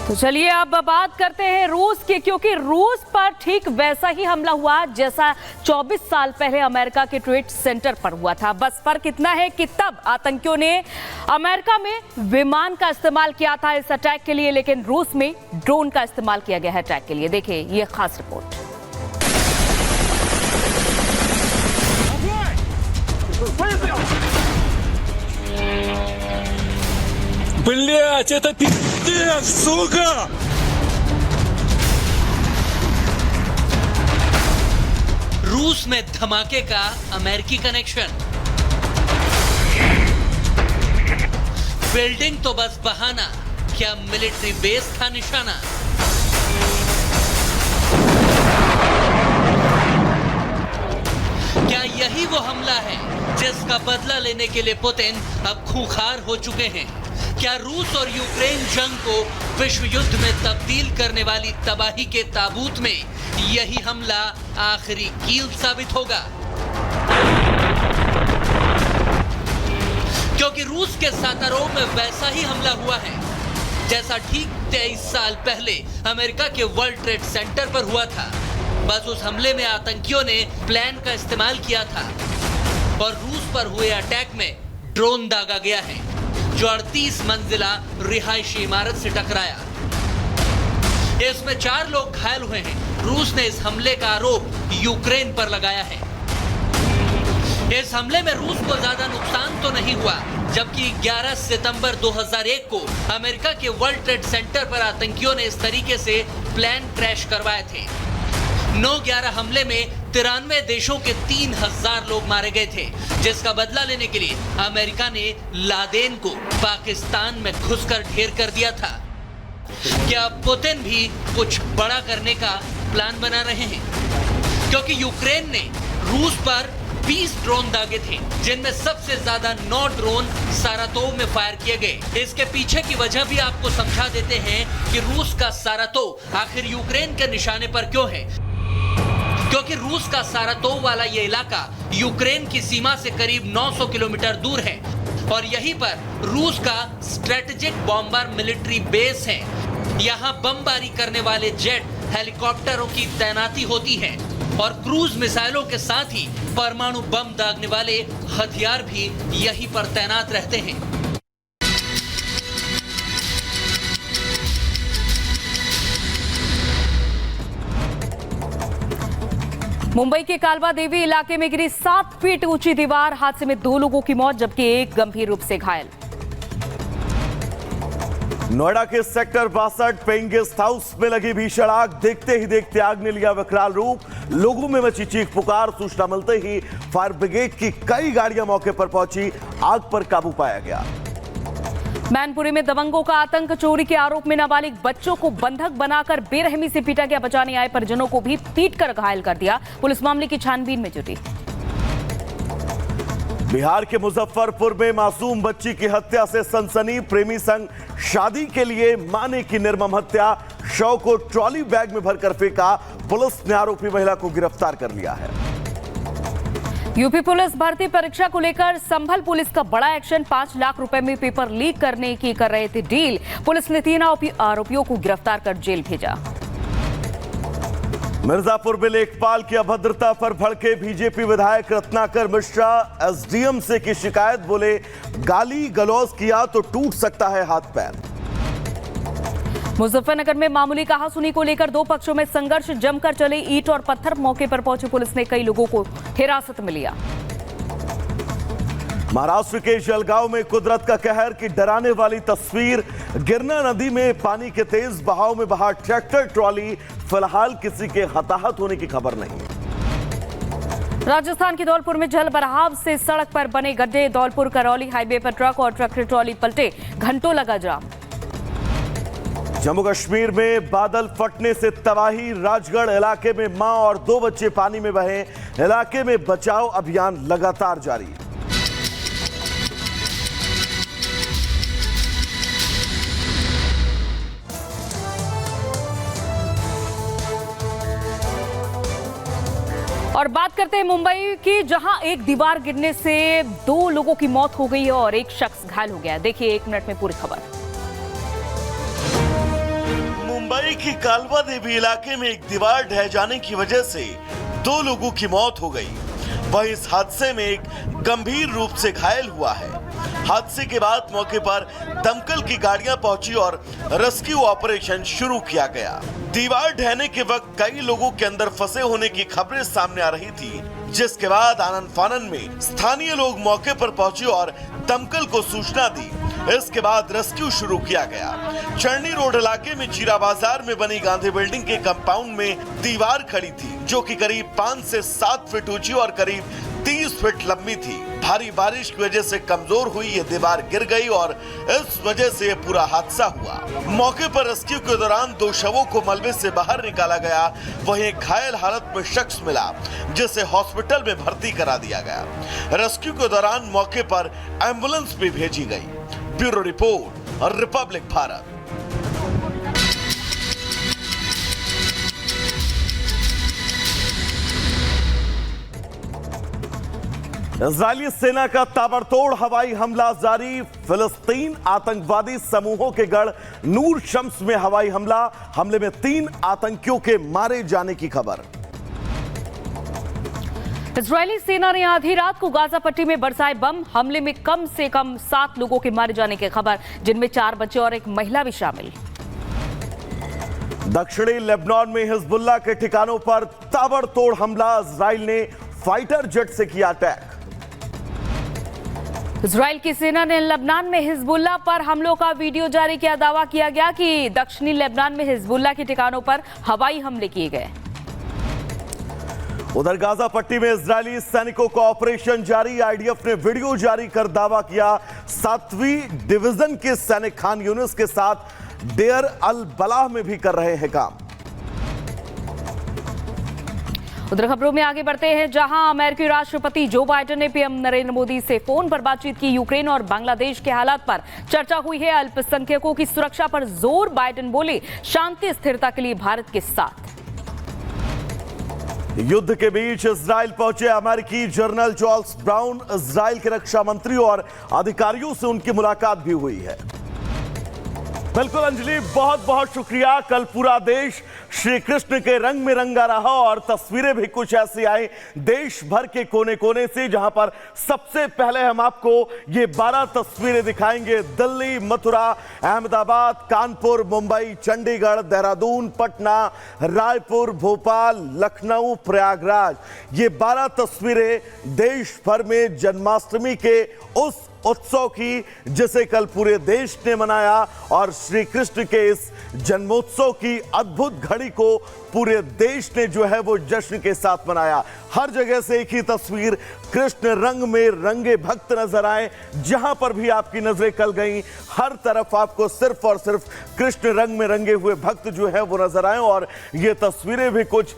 तो चलिए अब बात करते हैं रूस की, क्योंकि रूस पर ठीक वैसा ही हमला हुआ जैसा 24 साल पहले अमेरिका के ट्रेड सेंटर पर हुआ था। बस फर्क इतना है कि तब आतंकियों ने अमेरिका में विमान का इस्तेमाल किया था इस अटैक के लिए, लेकिन रूस में ड्रोन का इस्तेमाल किया गया है अटैक के लिए। देखिए ये खास रिपोर्ट। Блять, это пиздец, сука! रूस में धमाके का अमेरिकी कनेक्शन। बिल्डिंग तो बस बहाना, क्या मिलिट्री बेस था निशाना? क्या यही वो हमला है जिसका बदला लेने के लिए पुतिन अब खूंखार हो चुके हैं? क्या रूस और यूक्रेन जंग को विश्व युद्ध में तब्दील करने वाली तबाही के ताबूत में यही हमला आखिरी कील साबित होगा? क्योंकि रूस के सातारों में वैसा ही हमला हुआ है जैसा ठीक 23 साल पहले अमेरिका के वर्ल्ड ट्रेड सेंटर पर हुआ था। बस उस हमले में आतंकियों ने प्लान का इस्तेमाल किया था और रूस पर हुए अटैक में ड्रोन दागा गया है जो 38 मंजिला रिहायशी इमारत से टकराया। इसमें 4 लोग घायल हुए हैं। रूस ने इस हमले का आरोप यूक्रेन पर लगाया है। इस हमले में रूस को ज्यादा नुकसान तो नहीं हुआ, जबकि 11 सितंबर 2001 को अमेरिका के वर्ल्ड ट्रेड सेंटर पर आतंकियों ने इस तरीके से प्लान क्रैश करवाए थे। 9/11 हमले में 93 देशों के 3000 लोग मारे गए थे, जिसका बदला लेने के लिए अमेरिका ने लादेन को पाकिस्तान में घुसकर ढेर कर दिया था। क्या पुतिन भी कुछ बड़ा करने का प्लान बना रहे हैं? क्योंकि यूक्रेन ने रूस पर 20 ड्रोन दागे थे, जिनमें सबसे ज्यादा 9 ड्रोन सारातोव में फायर किए गए। इसके पीछे की वजह भी आपको समझा देते हैं कि रूस का सारातोव आखिर यूक्रेन के निशाने पर क्यों है। क्योंकि रूस का सारातोव वाला ये इलाका यूक्रेन की सीमा से करीब 900 किलोमीटर दूर है और यहीं पर रूस का स्ट्रेटेजिक बॉम्बर मिलिट्री बेस है। यहाँ बमबारी करने वाले जेट, हेलीकॉप्टरों की तैनाती होती है और क्रूज मिसाइलों के साथ ही परमाणु बम दागने वाले हथियार भी यहीं पर तैनात रहते हैं। मुंबई के कालवा देवी इलाके में गिरी 7 फीट ऊंची दीवार। हादसे में 2 लोगों की मौत जबकि एक गंभीर रूप से घायल। नोएडा के सेक्टर 62 पेइंग गेस्ट हाउस में लगी भीषण आग। देखते ही देखते आग ने लिया विकराल रूप। लोगों में मची चीख पुकार। सूचना मिलते ही फायर ब्रिगेड की कई गाड़ियां मौके पर पहुंची। आग पर काबू पाया गया। मैनपुरी में दबंगों का आतंक। चोरी के आरोप में नाबालिग बच्चों को बंधक बनाकर बेरहमी से पीटा गया। बचाने आए परिजनों को भी पीटकर घायल कर दिया। पुलिस मामले की छानबीन में जुटी। बिहार के मुजफ्फरपुर में मासूम बच्ची की हत्या से सनसनी। प्रेमी संग शादी के लिए मां ने की निर्मम हत्या। शव को ट्रॉली बैग में भरकर फेंका। पुलिस ने आरोपी महिला को गिरफ्तार कर लिया है। यूपी पुलिस भर्ती परीक्षा को लेकर संभल पुलिस का बड़ा एक्शन। 5 लाख रुपए में पेपर लीक करने की कर रहे थे डील। पुलिस ने 3 आरोपियों को गिरफ्तार कर जेल भेजा। मिर्जापुर में लेखपाल की अभद्रता पर भड़के बीजेपी विधायक रत्नाकर मिश्रा। एसडीएम से की शिकायत। बोले गाली गलौज किया तो टूट सकता है हाथ पैर। मुजफ्फरनगर में मामूली कहासुनी को लेकर 2 पक्षों में संघर्ष। जमकर चले ईंट और पत्थर। मौके पर पहुंची पुलिस ने कई लोगों को हिरासत में लिया। महाराष्ट्र के जलगांव में कुदरत का कहर की डराने वाली तस्वीर। गिरना नदी में पानी के तेज बहाव में बहा ट्रैक्टर ट्रॉली। फिलहाल किसी के हताहत होने की खबर नहीं। राजस्थान के धौलपुर में जल भराव से सड़क पर बने गड्ढे। धौलपुर करौली हाईवे पर ट्रक और ट्रैक्टर ट्रॉली पलटे। घंटों लगा जाम। जम्मू कश्मीर में बादल फटने से तबाही। राजगढ़ इलाके में मां और 2 बच्चे पानी में बहे। इलाके में बचाव अभियान लगातार जारी। और बात करते हैं मुंबई की, जहां एक दीवार गिरने से 2 लोगों की मौत हो गई है और एक शख्स घायल हो गया। देखिए 1 मिनट में पूरी खबर। मुंबई की कालवा देवी इलाके में एक दीवार ढह जाने की वजह से 2 लोगों की मौत हो गई। वहीं इस हादसे में एक गंभीर रूप से घायल हुआ है। हादसे के बाद मौके पर दमकल की गाड़ियां पहुंची और रेस्क्यू ऑपरेशन शुरू किया गया। दीवार ढहने के वक्त कई लोगों के अंदर फंसे होने की खबरें सामने आ रही थी, जिसके बाद आनन फानन में स्थानीय लोग मौके पर पहुंचे और दमकल को सूचना दी। इसके बाद रेस्क्यू शुरू किया गया। चरनी रोड इलाके में चीरा बाजार में बनी गांधी बिल्डिंग के कंपाउंड में दीवार खड़ी थी, जो कि करीब 5 से 7 फीट ऊंची और करीब 30 फीट लंबी थी। भारी बारिश की वजह से कमजोर हुई ये दीवार गिर गई और इस वजह से पूरा हादसा हुआ। मौके पर रेस्क्यू के दौरान 2 शवों को मलबे से बाहर निकाला गया। वहीं घायल हालत में शख्स मिला, जिसे हॉस्पिटल में भर्ती करा दिया गया। रेस्क्यू के दौरान मौके पर एम्बुलेंस भी भेजी गई। ब्यूरो रिपोर्ट और रिपब्लिक भारत। इजरायली सेना का ताबड़तोड़ हवाई हमला जारी। फिलिस्तीन आतंकवादी समूहों के गढ़ नूर शम्स में हवाई हमले में 3 आतंकियों के मारे जाने की खबर। इजरायली सेना ने आधी रात को गाजा पट्टी में बरसाए बम। हमले में कम से कम 7 लोगों के मारे जाने की खबर, जिनमें 4 बच्चे और एक महिला भी शामिल। दक्षिणी लेबनान में हिजबुल्लाह के ठिकानों पर ताबड़तोड़ हमला। इजराइल ने फाइटर जेट से किया अटैक। इजराइल की सेना ने लेबनान में हिजबुल्लाह पर हमलों का वीडियो जारी किया। दावा किया गया कि दक्षिणी लेबनान में हिजबुल्लाह के ठिकानों पर हवाई हमले किए गए। उधर गाजा पट्टी में इजरायली सैनिकों का ऑपरेशन जारी। आईडीएफ ने वीडियो जारी कर दावा किया 7वीं डिवीजन के सैनिक खान यूनिस के साथ डेयर अल बलाह में भी कर रहे हैं काम। उधर खबरों में आगे बढ़ते हैं, जहां अमेरिकी राष्ट्रपति जो बाइडेन ने पीएम नरेंद्र मोदी से फोन पर बातचीत की। यूक्रेन और बांग्लादेश के हालात पर चर्चा हुई है। अल्पसंख्यकों की सुरक्षा पर जोर। बाइडेन बोले शांति स्थिरता के लिए भारत के साथ। युद्ध के बीच इजराइल पहुंचे अमेरिकी जनरल चार्ल्स ब्राउन। इजराइल के रक्षा मंत्री और अधिकारियों से उनकी मुलाकात भी हुई है। बिल्कुल अंजलि, बहुत बहुत शुक्रिया। कल पूरा देश श्री कृष्ण के रंग में रंगा रहा और तस्वीरें भी कुछ ऐसी आई देश भर के कोने कोने से, जहां पर सबसे पहले हम आपको ये 12 तस्वीरें दिखाएंगे। दिल्ली, मथुरा, अहमदाबाद, कानपुर, मुंबई, चंडीगढ़, देहरादून, पटना, रायपुर, भोपाल, लखनऊ, प्रयागराज। ये 12 तस्वीरें देश भर में जन्माष्टमी के उस उत्सव की जिसे कल पूरे देश ने मनाया और श्री कृष्ण के इस जन्मोत्सव की अद्भुत घड़ी को पूरे देश ने जो है वो जश्न के साथ मनाया। हर जगह से एक ही तस्वीर, कृष्ण रंग में रंगे भक्त नजर आए। जहां पर भी आपकी नजरें कल गई, हर तरफ आपको सिर्फ और सिर्फ कृष्ण रंग में रंगे हुए भक्त जो है वो नजर आए। और ये तस्वीरें भी कुछ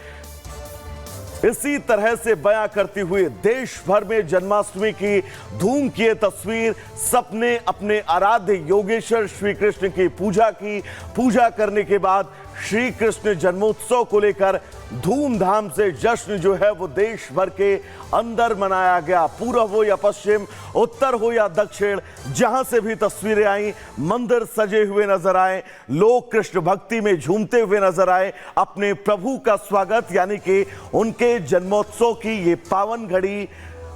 इसी तरह से बयां करती हुई देश भर में जन्माष्टमी की धूम की ये तस्वीर। सबने अपने आराध्य योगेश्वर श्री कृष्ण की पूजा की। पूजा करने के बाद श्री कृष्ण जन्मोत्सव को लेकर धूमधाम से जश्न जो है वो देश भर के अंदर मनाया गया। पूर्व हो या पश्चिम, उत्तर हो या दक्षिण, जहां से भी तस्वीरें आई, मंदिर सजे हुए नजर आए, लोग कृष्ण भक्ति में झूमते हुए नजर आए। अपने प्रभु का स्वागत यानी कि उनके जन्मोत्सव की ये पावन घड़ी,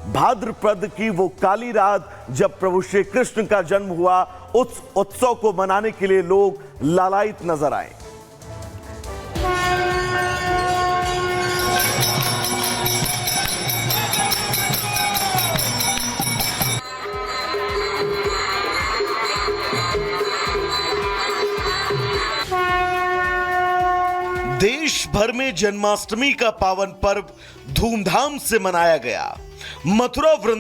भाद्रपद की वो काली रात जब प्रभु श्री कृष्ण का जन्म हुआ, उस उत्सव को मनाने के लिए लोग लालायित नजर आए। देश भर में जन्माष्टमी का पावन पर्व धूमधाम से मनाया गया। मथुरा